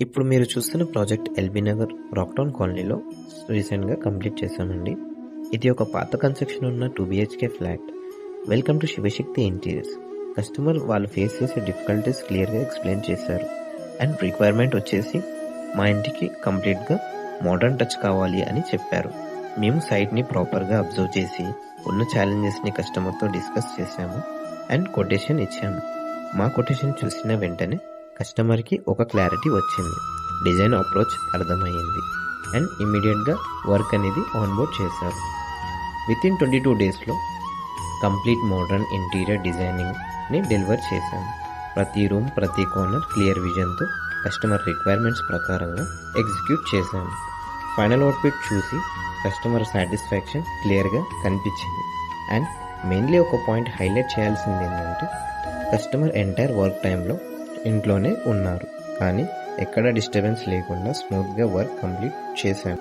ఇప్పుడు మీరు చూస్తున్న ప్రాజెక్ట్ ఎల్బీ నగర్ రాక్టౌన్ కాలనీలో రీసెంట్గా కంప్లీట్ చేశామండి. ఇది ఒక పాత కన్స్ట్రక్షన్ ఉన్న 2 BHK flat. Welcome to Shivshakti Interiors. Customer వాళ్ళు ఫేస్ చేసే డిఫికల్టీస్ క్లియర్గా ఎక్స్ప్లెయిన్ చేశారు. అండ్ రిక్వైర్మెంట్ వచ్చేసి మా ఇంటికి కంప్లీట్గా మోడర్న్ టచ్ కావాలి అని చెప్పారు. మేము సైట్ని ప్రాపర్గా అబ్జర్వ్ చేసి ఉన్న ఛాలెంజెస్ని కస్టమర్తో డిస్కస్ చేశాము అండ్ కొటేషన్ ఇచ్చాము. మా కొటేషన్ చూసిన వెంటనే కస్టమర్కి ఒక క్లారిటీ వచ్చింది, డిజైన్ అప్రోచ్ అర్థమయ్యింది అండ్ ఇమీడియట్గా వర్క్ అనేది ఆన్బోర్డ్ చేశారు. వితిన్ 22 డేస్లో కంప్లీట్ మోడర్న్ ఇంటీరియర్ డిజైనింగ్ని డెలివర్ చేశాము. ప్రతి రూమ్ ప్రతి కార్నర్ క్లియర్ విజన్తో కస్టమర్ రిక్వైర్మెంట్స్ ప్రకారంగా ఎగ్జిక్యూట్ చేశాము. ఫైనల్ అవుట్పుట్ చూసి కస్టమర్ సాటిస్ఫాక్షన్ క్లియర్గా కనిపించింది. అండ్ మెయిన్లీ ఒక పాయింట్ హైలైట్ చేయాల్సింది ఏంటంటే కస్టమర్ ఎంటైర్ వర్క్ టైంలో ఇంట్లోనే ఉన్నారు, కానీ ఎక్కడ డిస్టర్బెన్స్ లేకుండా స్మూత్గా వర్క్ కంప్లీట్ చేశాము.